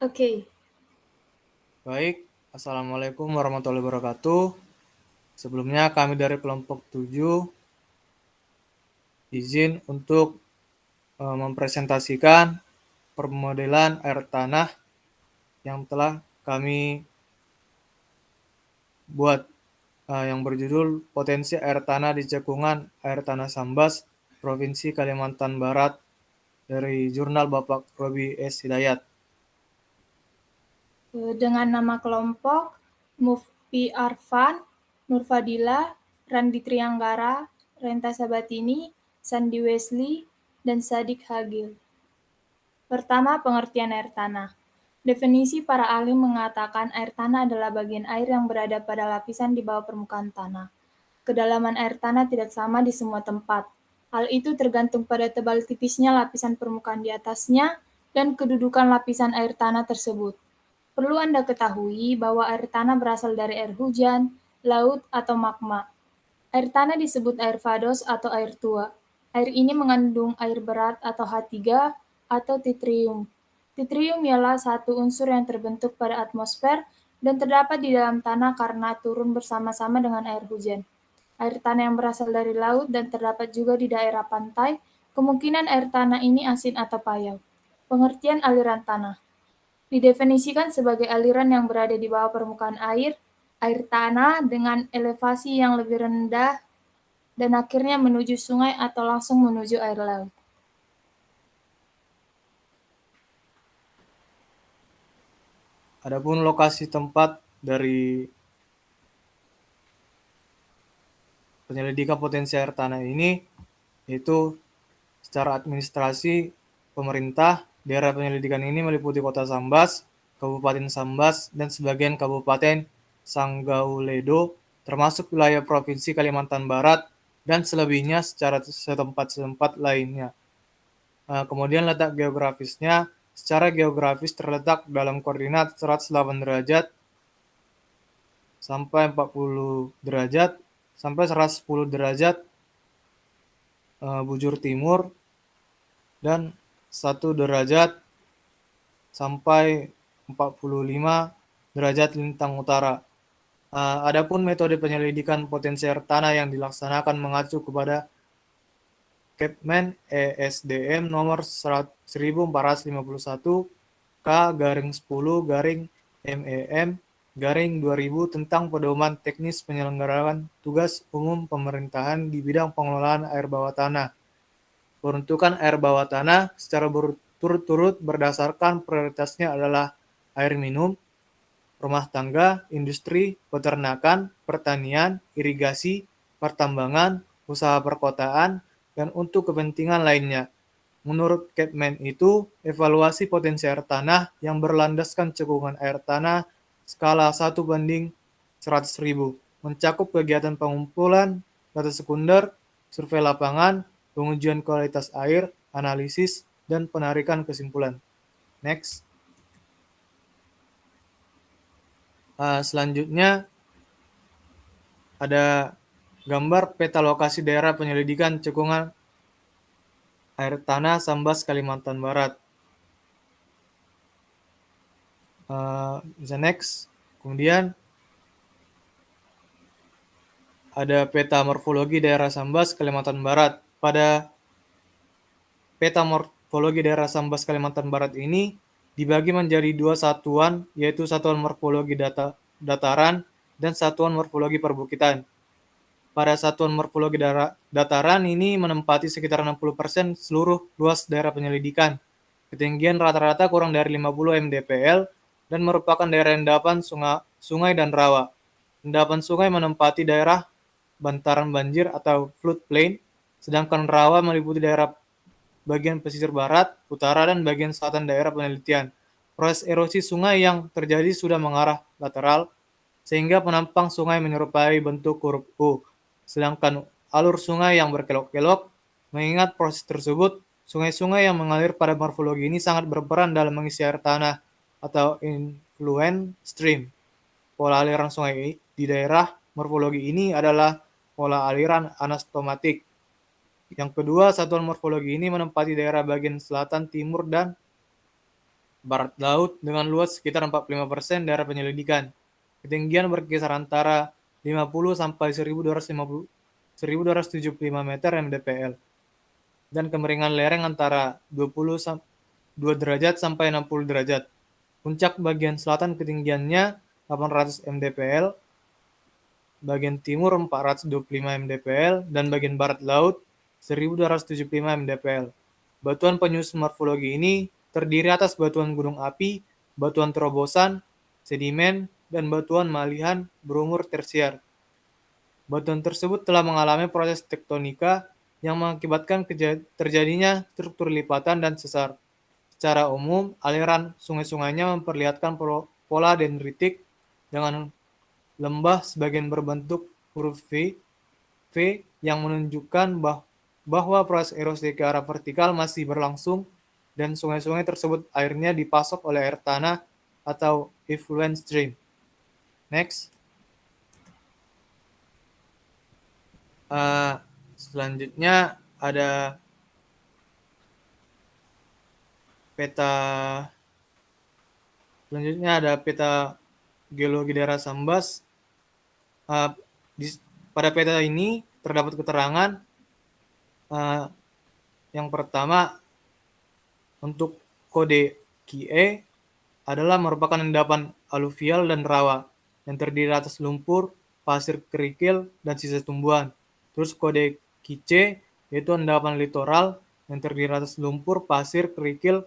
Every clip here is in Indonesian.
Oke, Baik, Assalamualaikum warahmatullahi wabarakatuh. Sebelumnya kami dari kelompok 7 izin untuk mempresentasikan permodelan air tanah yang telah kami buat yang berjudul Potensi Air Tanah di Cekungan Air Tanah Sambas, Provinsi Kalimantan Barat dari jurnal Bapak Robi S. Hidayat. dengan nama kelompok Mufti Arfan, Nurfadila, Randi Trianggara, Renta Sabatini, Sandi Wesley, dan Sadik Hagil. Pertama, pengertian air tanah. Definisi para ahli mengatakan air tanah adalah bagian air yang berada pada lapisan di bawah permukaan tanah. Kedalaman air tanah tidak sama di semua tempat. Hal itu tergantung pada tebal tipisnya lapisan permukaan di atasnya dan kedudukan lapisan air tanah tersebut. Perlu Anda ketahui bahwa air tanah berasal dari air hujan, laut, atau magma. Air tanah disebut air fados atau air tua. Air ini mengandung air berat atau H3 atau titrium. Titrium ialah satu unsur yang terbentuk pada atmosfer dan terdapat di dalam tanah karena turun bersama-sama dengan air hujan. Air tanah yang berasal dari laut dan terdapat juga di daerah pantai, kemungkinan air tanah ini asin atau payau. Pengertian aliran tanah didefinisikan sebagai aliran yang berada di bawah permukaan air tanah dengan elevasi yang lebih rendah dan akhirnya menuju sungai atau langsung menuju air laut. Adapun lokasi tempat dari penyelidikan potensi air tanah ini yaitu secara administrasi pemerintah, daerah penyelidikan ini meliputi Kota Sambas, Kabupaten Sambas, dan sebagian Kabupaten Sanggauledo, termasuk wilayah Provinsi Kalimantan Barat, dan selebihnya secara setempat-setempat lainnya. Kemudian letak geografisnya, secara geografis terletak dalam koordinat 108 derajat sampai 40 derajat sampai 110 derajat bujur timur dan 1 derajat sampai 45 derajat lintang utara. Adapun metode penyelidikan potensi air tanah yang dilaksanakan mengacu kepada Kepmen ESDM nomor 1451 K/10/MEM garing 2000 tentang pedoman teknis penyelenggaraan tugas umum pemerintahan di bidang pengelolaan air bawah tanah. Peruntukan air bawah tanah secara berturut-turut berdasarkan prioritasnya adalah air minum, rumah tangga, industri, peternakan, pertanian, irigasi, pertambangan, usaha perkotaan, dan untuk kepentingan lainnya. Menurut Kepmen itu, evaluasi potensi air tanah yang berlandaskan cekungan air tanah skala 1/100.000 mencakup kegiatan pengumpulan data sekunder, survei lapangan, pengujian kualitas air, analisis, dan penarikan kesimpulan. Next. Selanjutnya ada gambar peta lokasi daerah penyelidikan cekungan air tanah Sambas Kalimantan Barat. Bisa next. Kemudian ada peta morfologi daerah Sambas Kalimantan Barat. Pada peta morfologi daerah Sambas Kalimantan Barat ini dibagi menjadi dua satuan, yaitu satuan morfologi dataran dan satuan morfologi perbukitan. Pada satuan morfologi dataran ini menempati sekitar 60% seluruh luas daerah penyelidikan. Ketinggian rata-rata kurang dari 50 mdpl dan merupakan daerah endapan sungai dan rawa. Endapan sungai menempati daerah bantaran banjir atau floodplain, sedangkan rawa meliputi daerah bagian pesisir barat, utara, dan bagian selatan daerah penelitian. Proses erosi sungai yang terjadi sudah mengarah lateral, sehingga penampang sungai menyerupai bentuk huruf U. Sedangkan alur sungai yang berkelok-kelok, mengingat proses tersebut, sungai-sungai yang mengalir pada morfologi ini sangat berperan dalam mengisi air tanah atau influent stream. Pola aliran sungai di daerah morfologi ini adalah pola aliran anastomatik. Yang kedua, satuan morfologi ini menempati daerah bagian selatan, timur, dan Barat laut dengan luas sekitar 45% daerah penyelidikan. Ketinggian berkisar antara 50 sampai 1275 meter mdpl. Dan kemiringan lereng antara 2 derajat sampai 60 derajat. Puncak bagian selatan ketinggiannya 800 mdpl, bagian timur 425 mdpl, dan bagian barat laut 1275 mdpl. Batuan penyusun morfologi ini terdiri atas batuan gunung api, batuan terobosan, sedimen, dan batuan malihan berumur tersier. Batuan tersebut telah mengalami proses tektonika yang mengakibatkan terjadinya struktur lipatan dan sesar. Secara umum, aliran sungai-sungainya memperlihatkan pola dendritik dengan lembah sebagian berbentuk huruf V yang menunjukkan bahwa proses erosi ke arah vertikal masih berlangsung dan sungai-sungai tersebut airnya dipasok oleh air tanah atau effluent stream. Next. Selanjutnya ada peta geologi daerah Sambas. Pada peta ini terdapat keterangan yang pertama, untuk kode QE adalah merupakan endapan aluvial dan rawa yang terdiri atas lumpur, pasir kerikil, dan sisa tumbuhan. Terus kode QC yaitu endapan litoral yang terdiri atas lumpur, pasir, kerikil,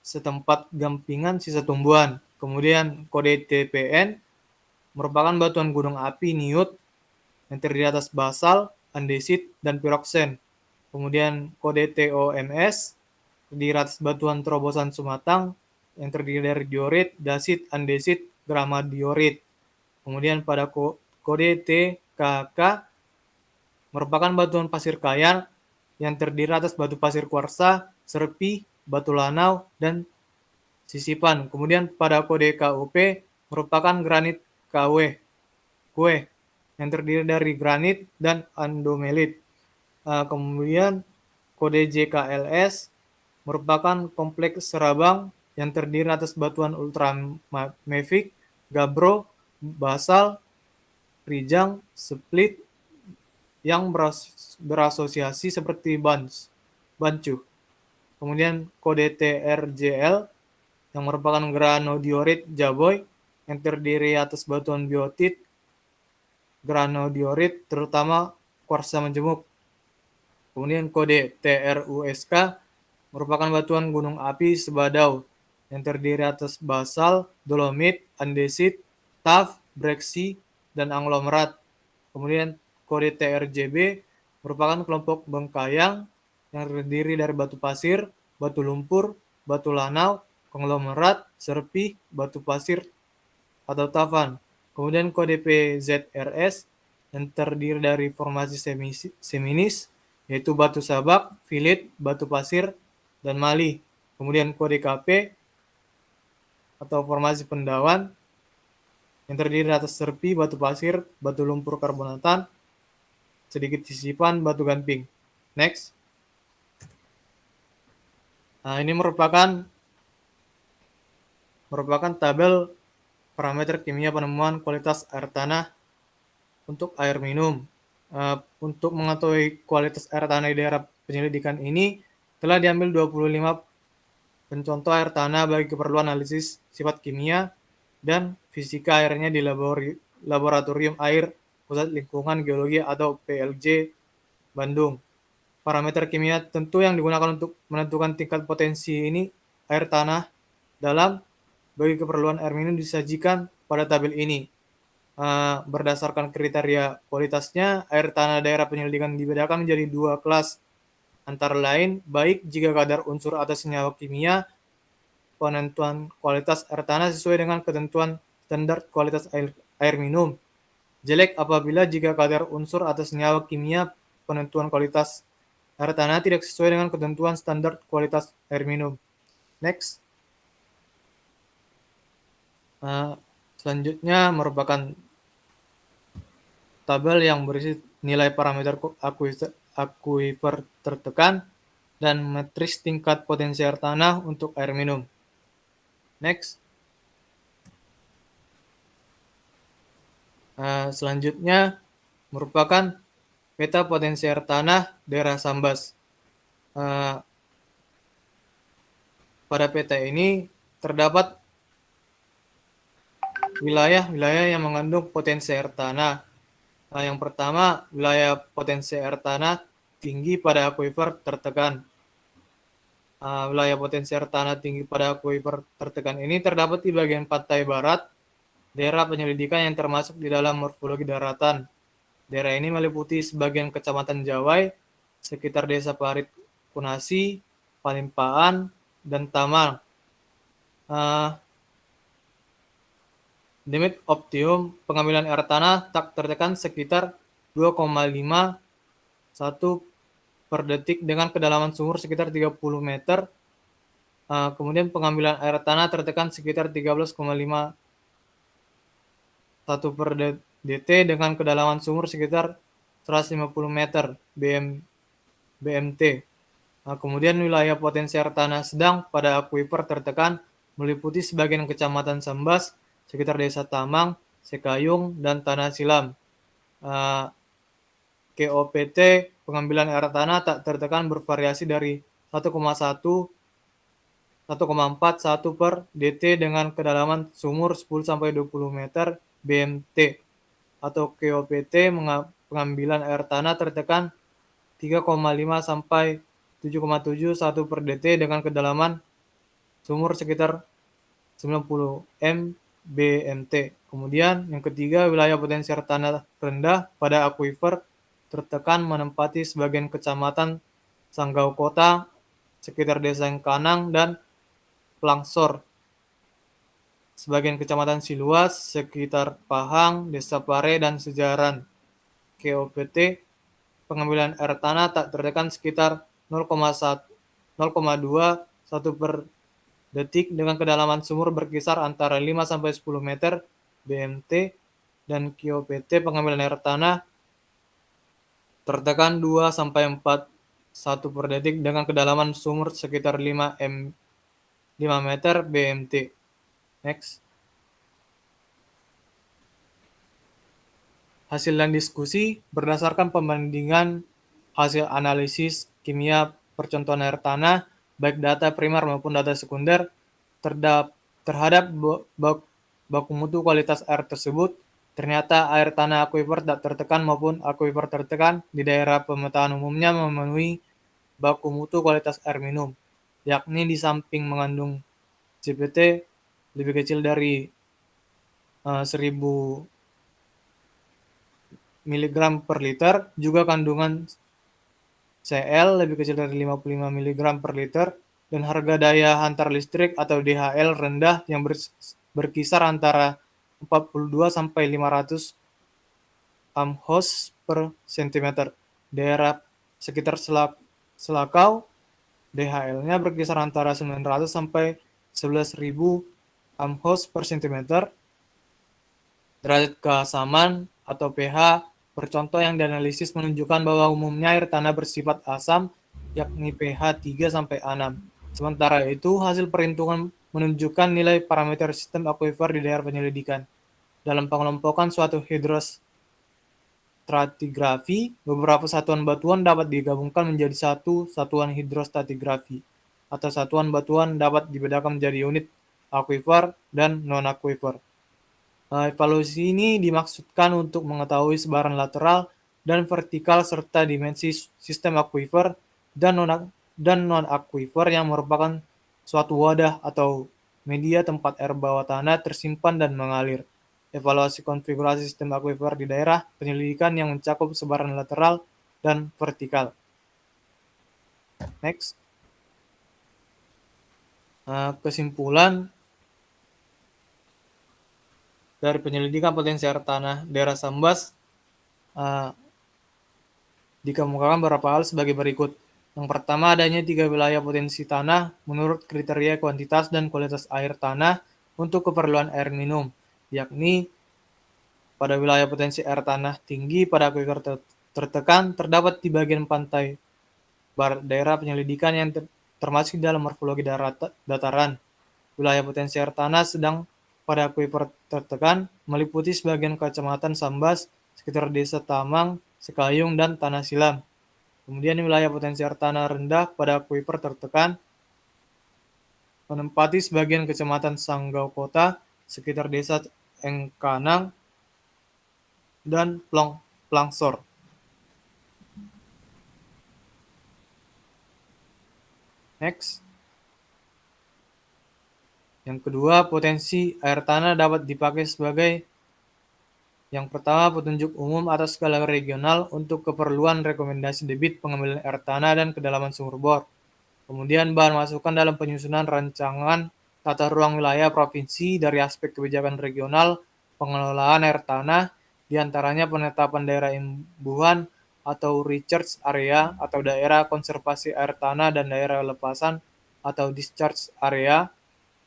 setempat gampingan, sisa tumbuhan. Kemudian kode TPN merupakan batuan gunung api niut yang terdiri atas basal, andesit, dan piroksen. Kemudian kode TOMS terdiri atas batuan terobosan Sumatang yang terdiri dari diorit, dasit, andesit, gramadiorit. Kemudian pada kode TKK merupakan batuan pasir kayan yang terdiri atas batu pasir kuarsa, serpi, batu lanau, dan sisipan. Kemudian pada kode KUP merupakan granit kue yang terdiri dari granit dan andomelit. Kemudian kode JKLS merupakan kompleks serabang yang terdiri atas batuan ultramafic, gabbro, basal, rijang, split yang berasosiasi seperti bancu. Kemudian kode TRJL yang merupakan granodiorit jaboy yang terdiri atas batuan biotit, granodiorit terutama kuarsa menjemuk. Kemudian kode TRUSK merupakan batuan gunung api sebadau yang terdiri atas basal, dolomit, andesit, tuff, breksi, dan aglomerat. Kemudian kode TRJB merupakan kelompok bengkayang yang terdiri dari batu pasir, batu lumpur, batu lanau, konglomerat, serpih, batu pasir, atau tafan. Kemudian kode PZRS yang terdiri dari formasi seminis, yaitu batu sabak, filit, batu pasir, dan mali. Kemudian kode KP atau formasi pendawan yang terdiri atas serpi, batu pasir, batu lumpur karbonatan, sedikit sisipan, batu gamping. Next. Ini merupakan tabel parameter kimia penemuan kualitas air tanah untuk air minum. Untuk mengetahui kualitas air tanah di daerah penyelidikan ini telah diambil 25 pencontoh air tanah bagi keperluan analisis sifat kimia dan fisika airnya di Laboratorium Air Pusat Lingkungan Geologi atau PLJ Bandung. Parameter kimia tentu yang digunakan untuk menentukan tingkat potensi ini air tanah dalam bagi keperluan air minum disajikan pada tabel ini. Berdasarkan kriteria kualitasnya, air tanah daerah penyelidikan dibedakan menjadi 2 kelas, antara lain baik jika kadar unsur atau senyawa kimia. Penentuan kualitas air tanah sesuai dengan ketentuan standar kualitas air minum. Jelek apabila jika kadar unsur atau senyawa kimia penentuan kualitas air tanah tidak sesuai dengan ketentuan standar kualitas air minum. Next. Selanjutnya merupakan tabel yang berisi nilai parameter akuifer tertekan dan matriks tingkat potensi air tanah untuk air minum. Next. Selanjutnya merupakan peta potensi air tanah daerah Sambas. Pada peta ini terdapat wilayah-wilayah yang mengandung potensi air tanah. Yang pertama, wilayah potensi air tanah tinggi pada akuifer tertekan. Wilayah potensi air tanah tinggi pada akuifer tertekan ini terdapat di bagian pantai barat, daerah penyelidikan yang termasuk di dalam morfologi daratan. Daerah ini meliputi sebagian kecamatan Jawai, sekitar desa Parit Kunasi, Palimpaan, dan Tamal. Limit optimum pengambilan air tanah tak tertekan sekitar 2,51 per detik dengan kedalaman sumur sekitar 30 meter. Kemudian pengambilan air tanah tertekan sekitar 13,51 per dt dengan kedalaman sumur sekitar 150 meter BMT. Kemudian wilayah potensi air tanah sedang pada akuifer tertekan meliputi sebagian kecamatan Sambas, sekitar desa Tamang, Sekayung, dan Tanah Silam. KOPT pengambilan air tanah tak tertekan bervariasi dari 1,41 per dt dengan kedalaman sumur 10-20 meter BMT, atau KOPT pengambilan air tanah tertekan 3,5 sampai 7,71 per dt dengan kedalaman sumur sekitar 90 MBMT. Kemudian yang ketiga, wilayah potensi air tanah rendah pada akuifer tertekan menempati sebagian kecamatan Sanggau Kota, sekitar desa Kanang dan Plangsor, sebagian kecamatan Siluas, sekitar Pahang, desa Pare, dan Sejaran. KOPT pengambilan air tanah tak tertekan sekitar 0,21 per detik dengan kedalaman sumur berkisar antara 5 sampai 10 meter BMT, dan KOPT pengambilan air tanah tertekan 2 sampai 4 per detik dengan kedalaman sumur sekitar 5 meter BMT. Next. Hasil dan diskusi berdasarkan pembandingan hasil analisis kimia percontohan air tanah, baik data primer maupun data sekunder, terhadap baku mutu kualitas air tersebut, ternyata air tanah akuifer tak tertekan maupun akuifer tertekan di daerah pemetaan umumnya memenuhi baku mutu kualitas air minum, yakni di samping mengandung CPT lebih kecil dari 1000 mg per liter, juga kandungan Cl lebih kecil dari 55 mg per liter, dan harga daya hantar listrik atau DHL rendah yang berkisar antara 42 sampai 500 amhos per cm. Daerah sekitar Selakau, DHL-nya berkisar antara 900 sampai 11.000 amhos per cm. Derajat keasaman atau pH bercontoh yang dianalisis menunjukkan bahwa umumnya air tanah bersifat asam, yakni pH 3 sampai 6. Sementara itu, hasil perhitungan menunjukkan nilai parameter sistem akuifer di daerah penyelidikan. Dalam pengelompokan suatu hidrostratigrafi, beberapa satuan batuan dapat digabungkan menjadi satu satuan hidrostratigrafi, atau satuan batuan dapat dibedakan menjadi unit akuifer dan non-akuifer. Evaluasi ini dimaksudkan untuk mengetahui sebaran lateral dan vertikal serta dimensi sistem akuifer dan non-akuifer yang merupakan suatu wadah atau media tempat air bawah tanah tersimpan dan mengalir. Evaluasi konfigurasi sistem akuifer di daerah penyelidikan yang mencakup sebaran lateral dan vertikal. Next. Kesimpulan dari penyelidikan potensi air tanah daerah Sambas dikemukakan beberapa hal sebagai berikut. Yang pertama, adanya 3 wilayah potensi tanah menurut kriteria kuantitas dan kualitas air tanah untuk keperluan air minum, yakni pada wilayah potensi air tanah tinggi pada akuifer tertekan terdapat di bagian pantai daerah penyelidikan yang termasuk dalam morfologi dataran. Wilayah potensi air tanah sedang pada akuifer tertekan meliputi sebagian kecamatan Sambas, sekitar desa Tamang, Sekayung, dan Tanah Silam. Kemudian wilayah potensi air tanah rendah pada akuifer tertekan menempati sebagian kecamatan Sanggau Kota, sekitar desa Engkanang, dan Plangsor. Next. Yang kedua, potensi air tanah dapat dipakai sebagai yang pertama, petunjuk umum atas skala regional untuk keperluan rekomendasi debit pengambilan air tanah dan kedalaman sumur bor. Kemudian bahan masukan dalam penyusunan rancangan tata ruang wilayah provinsi dari aspek kebijakan regional, pengelolaan air tanah, diantaranya penetapan daerah imbuhan atau recharge area atau daerah konservasi air tanah dan daerah lepasan atau discharge area.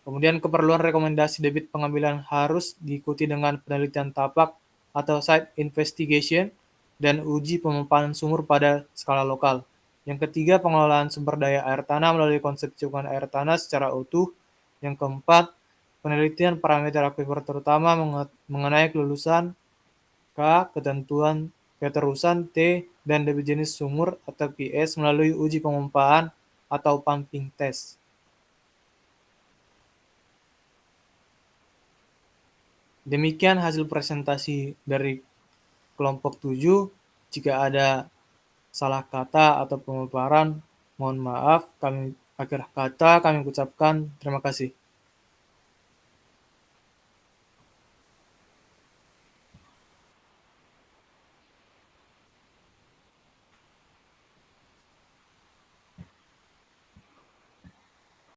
Kemudian keperluan rekomendasi debit pengambilan harus diikuti dengan penelitian tapak atau site investigation dan uji pemapanan sumur pada skala lokal. Yang ketiga, pengelolaan sumber daya air tanah melalui konsep ciuman air tanah secara utuh. Yang keempat, penelitian parameter akuifer terutama mengenai kelulusan K, ketentuan keterusan T, dan debit jenis sumur atau QS melalui uji pengumpaan atau pumping test. Demikian hasil presentasi dari kelompok 7. Jika ada salah kata atau pemaparan, mohon maaf. Akhir kata kami ucapkan terima kasih.